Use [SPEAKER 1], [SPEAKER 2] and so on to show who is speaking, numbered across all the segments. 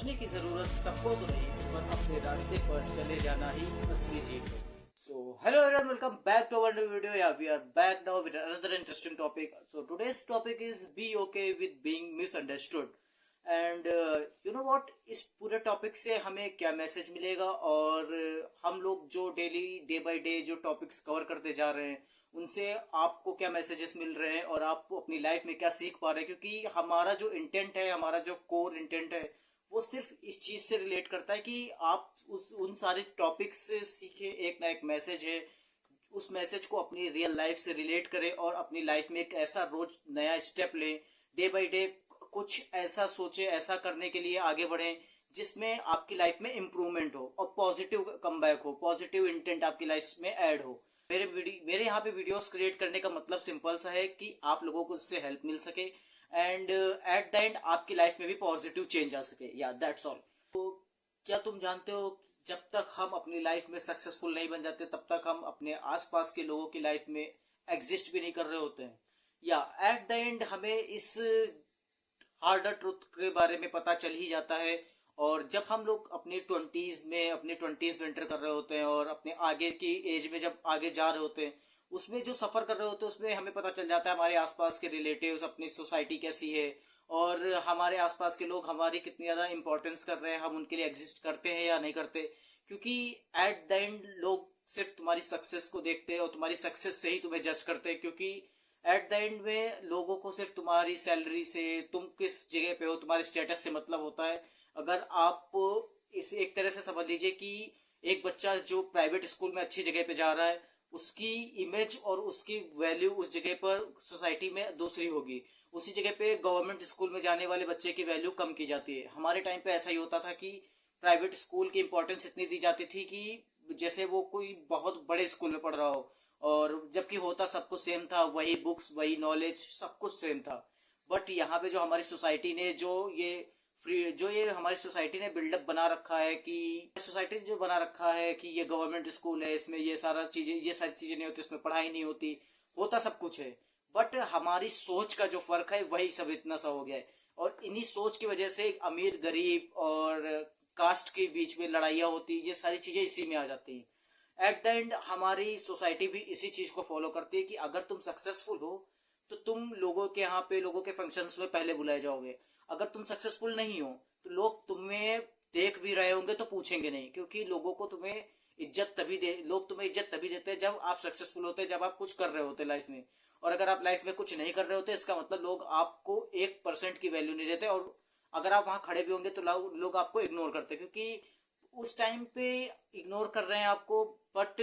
[SPEAKER 1] सोचने की जरूरत सबको तो नहीं, पर अपने रास्ते पर चले जाना ही असली जीत है। So, hello everyone, welcome back to our new video. Yeah, we are back now with another interesting topic. So, today's topic is be okay with being misunderstood. And you know what, इस पूरे topic से हमें क्या message मिलेगा और हम लोग जो डेली डे बाय डे जो टॉपिक्स कवर करते जा रहे हैं उनसे आपको क्या मैसेजेस मिल रहे हैं और आप अपनी लाइफ में क्या सीख पा रहे हैं, क्योंकि हमारा जो इंटेंट है, हमारा जो कोर इंटेंट है वो सिर्फ इस चीज से रिलेट करता है कि आप उन सारे टॉपिक्स से सीखे एक ना एक मैसेज है, उस मैसेज को अपनी रियल लाइफ से रिलेट करें और अपनी लाइफ में एक ऐसा रोज नया स्टेप लें, डे बाय डे कुछ ऐसा सोचे, ऐसा करने के लिए आगे बढ़ें जिसमें आपकी लाइफ में इम्प्रूवमेंट हो और पॉजिटिव कमबैक हो, पॉजिटिव इंटेंट आपकी लाइफ में ऐड हो। मेरे यहाँ पे वीडियोस क्रिएट करने का मतलब सिंपल सा है कि आप लोगों को उससे हेल्प मिल सके एंड एट द एंड आपकी लाइफ में भी पॉजिटिव चेंज आ सके। या दैट्स ऑल। तो क्या तुम जानते हो जब तक हम अपनी लाइफ में सक्सेसफुल नहीं बन जाते तब तक हम अपने आसपास के लोगों की लाइफ में एग्जिस्ट भी नहीं कर रहे होते हैं। या एट द एंड हमें इस हार्डर ट्रुथ के बारे में पता चल ही जाता है। और जब हम लोग अपने ट्वेंटीज में एंटर कर रहे होते हैं और अपने आगे की एज में जब आगे जा रहे होते हैं, उसमें जो सफर कर रहे होते हैं उसमें हमें पता चल जाता है हमारे आसपास के रिलेटिव्स, अपनी सोसाइटी कैसी है और हमारे आसपास के लोग हमारी कितनी ज्यादा इंपॉर्टेंस कर रहे हैं, हम उनके लिए एग्जिस्ट करते हैं या नहीं करते। क्योंकि एट द एंड लोग सिर्फ तुम्हारी सक्सेस को देखते हैं और तुम्हारी सक्सेस से ही तुम्हें जज करते हैं, क्योंकि एट द एंड में लोगों को सिर्फ तुम्हारी सैलरी से, तुम किस जगह पे हो, तुम्हारे स्टेटस से मतलब होता है। अगर आप इसे एक तरह से समझ लीजिए कि एक बच्चा जो प्राइवेट स्कूल में अच्छी जगह पे जा रहा है, उसकी इमेज और उसकी वैल्यू उस जगह पर सोसाइटी में दूसरी होगी। उसी जगह पे गवर्नमेंट स्कूल में जाने वाले बच्चे की वैल्यू कम की जाती है। हमारे टाइम पे ऐसा ही होता था कि प्राइवेट स्कूल की इंपॉर्टेंस इतनी दी जाती थी कि जैसे वो कोई बहुत बड़े स्कूल में पढ़ रहा हो, और जबकि होता सब कुछ सेम था, वही बुक्स, वही नॉलेज, सब कुछ सेम था। बट यहाँ पे जो हमारी सोसाइटी ने हमारी सोसाइटी ने बिल्डअप बना रखा है कि ये गवर्नमेंट स्कूल है, इसमें ये सारी चीजें नहीं होती, इसमें पढ़ाई नहीं होती, होता सब कुछ है। बट हमारी सोच का जो फर्क है वही सब इतना सा हो गया है। और इन्हीं सोच की वजह से अमीर गरीब और कास्ट के बीच में लड़ाइयाँ होती, ये सारी चीजें इसी में आ जाती हैं। एट द एंड हमारी सोसाइटी भी इसी चीज को फॉलो करती है कि अगर तुम सक्सेसफुल हो तो तुम लोगों के यहाँ पे, लोगों के फंक्शंस में पहले बुलाए जाओगे। अगर तुम सक्सेसफुल नहीं हो तो लोग तुम्हें देख भी रहे होंगे तो पूछेंगे नहीं, क्योंकि लोग तुम्हें इज्जत तभी देते हैं जब आप सक्सेसफुल होते हैं, जब आप कुछ कर रहे होते लाइफ में। और अगर आप लाइफ में कुछ नहीं कर रहे होते, इसका मतलब लोग आपको 1% की वैल्यू नहीं देते, और अगर आप वहां खड़े भी होंगे तो लोग आपको इग्नोर करते, क्योंकि उस टाइम पे इग्नोर कर रहे हैं आपको। बट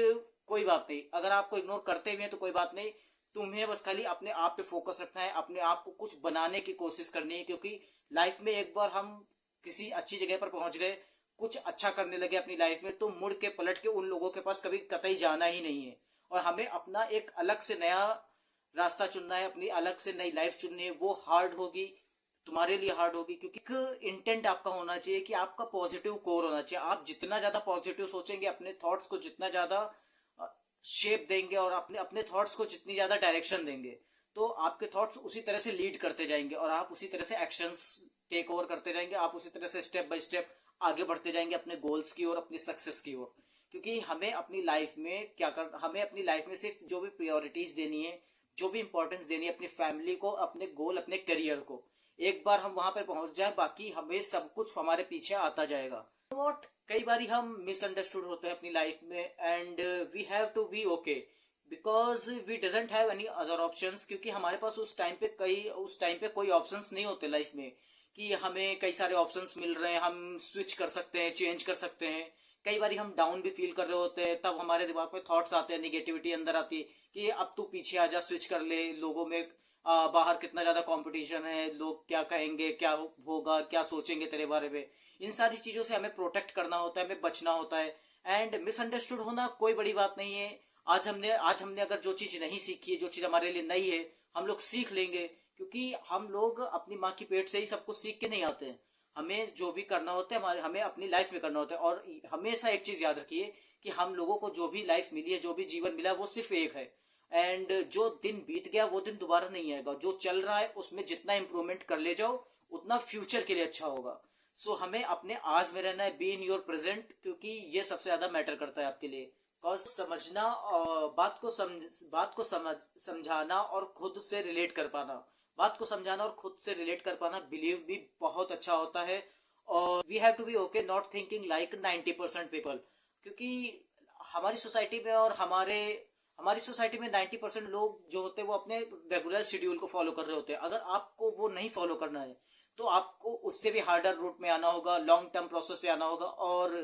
[SPEAKER 1] कोई बात नहीं, अगर आपको इग्नोर करते भी हैं तो कोई बात नहीं, तुम्हें बस खाली अपने आप पे फोकस रखना है, अपने आप को कुछ बनाने की कोशिश करनी है। क्योंकि लाइफ में एक बार हम किसी अच्छी जगह पर पहुंच गए, कुछ अच्छा करने लगे अपनी लाइफ में, तो मुड़ के पलट के उन लोगों के पास कभी कतई जाना ही नहीं है। और हमें अपना एक अलग से नया रास्ता चुनना है, अपनी अलग से नई लाइफ चुननी है। वो हार्ड होगी, तुम्हारे लिए हार्ड होगी, क्योंकि इंटेंट आपका होना चाहिए कि आपका पॉजिटिव कोर होना चाहिए। आप जितना ज्यादा पॉजिटिव सोचेंगे, अपने थॉट्स को जितना ज्यादा शेप देंगे और अपने थॉट्स को जितनी ज्यादा डायरेक्शन देंगे, तो आपके थॉट्स उसी तरह से लीड करते जाएंगे और आप उसी तरह से एक्शंस टेक ओवर करते जाएंगे। आप उसी तरह से स्टेप बाय स्टेप आगे बढ़ते जाएंगे अपने गोल्स की ओर, अपनी सक्सेस की ओर। क्योंकि हमें अपनी लाइफ में सिर्फ जो भी प्रायोरिटीज देनी है, जो भी इंपॉर्टेंस देनी है अपनी फैमिली को, अपने गोल, अपने करियर को, एक बार हम वहां पर पहुंच जाए, बाकी हमें सब कुछ हमारे पीछे आता जाएगा। वॉट, कई बार हम मिसअंडरस्टूड होते हैं अपनी लाइफ में, and we have to be okay because we doesn't have any other options. क्योंकि हमारे पास उस टाइम पे कोई ऑप्शंस नहीं होते लाइफ में कि हमें कई सारे ऑप्शंस मिल रहे हैं, हम स्विच कर सकते हैं, चेंज कर सकते हैं। कई बार हम डाउन भी फील कर रहे होते हैं, तब हमारे दिमाग में थॉट्स आते हैं, निगेटिविटी अंदर आती है कि अब तू पीछे आ जा, स्विच कर ले, लोगों में बाहर कितना ज्यादा कंपटीशन है, लोग क्या कहेंगे, क्या होगा, क्या सोचेंगे तेरे बारे में। इन सारी चीजों से हमें प्रोटेक्ट करना होता है, हमें बचना होता है। एंड मिसअंडरस्टूड होना कोई बड़ी बात नहीं है। आज हमने अगर जो चीज नहीं सीखी है, जो चीज हमारे लिए नई है, हम लोग सीख लेंगे, क्योंकि हम लोग अपनी माँ की पेट से ही सब कुछ सीख के नहीं आते हैं। हमें जो भी करना होता है हमें अपनी लाइफ में करना होता है। और हमेशा एक चीज याद रखिए कि हम लोगों को जो भी लाइफ मिली है, जो भी जीवन मिला है, वो सिर्फ एक है। एंड जो दिन बीत गया वो दिन दोबारा नहीं आएगा। जो चल रहा है उसमें जितना इंप्रूवमेंट कर ले जाओ उतना फ्यूचर के लिए अच्छा होगा। सो हमें अपने आज में रहना है, बी इन योर प्रेजेंट, क्योंकि ये सबसे ज्यादा मैटर करता है आपके लिए। कॉज समझना और बात को समझाना और खुद से रिलेट कर पाना, बात को समझाना और खुद से रिलेट कर पाना बिलीव भी बहुत अच्छा होता है। और we have to be okay not thinking like 90% people, क्योंकि हमारी सोसाइटी में और हमारी सोसाइटी में 90% लोग जो होते हैं वो अपने रेगुलर शेड्यूल को फॉलो कर रहे होते हैं। अगर आपको वो नहीं फॉलो करना है तो आपको उससे भी हार्डर रूट में आना होगा, लॉन्ग टर्म प्रोसेस पे आना होगा। और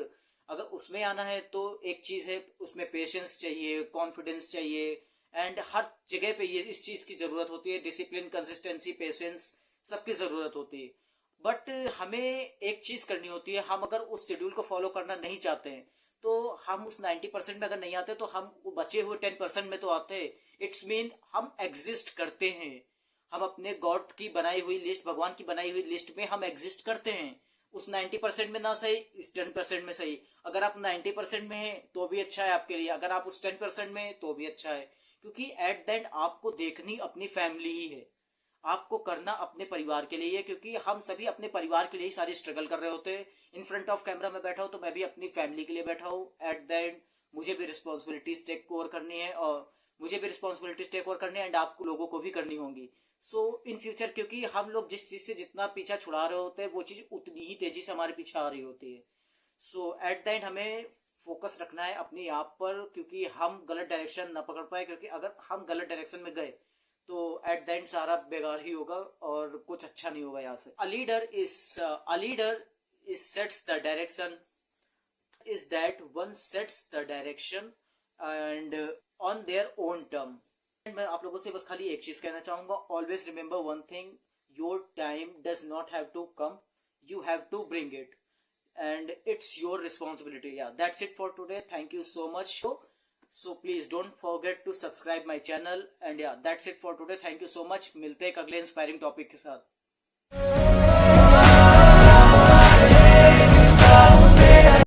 [SPEAKER 1] अगर उसमें आना है तो एक चीज है, उसमें पेशेंस चाहिए, कॉन्फिडेंस चाहिए, एंड हर जगह पे ये इस चीज की जरूरत होती है। डिसिप्लिन, कंसिस्टेंसी, पेशेंस सबकी जरूरत होती है। बट हमें एक चीज करनी होती है, हम अगर उस शेड्यूल को फॉलो करना नहीं चाहते हैं तो हम उस 90% में अगर नहीं आते तो हम वो बचे हुए 10% में तो आते हैं। इट्स मीन हम एग्जिस्ट करते हैं, हम अपने गॉड की बनाई हुई लिस्ट, भगवान की बनाई हुई लिस्ट में हम एग्जिस्ट करते हैं। उस 90% में ना सही, इस 10% में सही। अगर आप 90% में हैं तो भी अच्छा है आपके लिए, अगर आप उस 10% में हैं तो भी अच्छा है। क्योंकि एट द एंड आपको देखनी अपनी फैमिली ही है, आपको करना अपने परिवार के लिए है। क्योंकि हम सभी अपने परिवार के लिए ही सारी स्ट्रगल कर रहे होते हैं। इन फ्रंट ऑफ कैमरा में बैठा हूं तो मैं भी अपनी फैमिली के लिए बैठा हूं। एट द एंड मुझे भी रिस्पॉन्सिबिलिटीज टेक ओवर करनी है, और मुझे भी रिस्पॉन्सिबिलिटीज टेक ओवर करनी है, एंड आप लोगों को भी करनी होंगी। सो इन फ्यूचर, क्योंकि हम लोग जिस चीज से जितना पीछा छुड़ा रहे होते हैं वो चीज उतनी ही तेजी से हमारे पीछे आ रही होती है। सो एट द एंड हमें फोकस रखना है अपने आप पर, क्योंकि हम गलत डायरेक्शन ना पकड़ पाए। क्योंकि अगर हम गलत डायरेक्शन में गए तो एट द एंड सारा बेकार ही होगा और कुछ अच्छा नहीं होगा यहाँ से। A leader is sets the direction, is that one sets the direction and on their own term। मैं आप लोगों से बस खाली एक चीज कहना चाहूंगा, always remember one thing, your time does not have to come, you have to bring it, and it's your responsibility। Yeah, that's it for today. Thank you so much। So please don't forget to subscribe my channel, and yeah, that's it for today। Thank you so much। मिलते हैं एक अगले inspiring topic के साथ।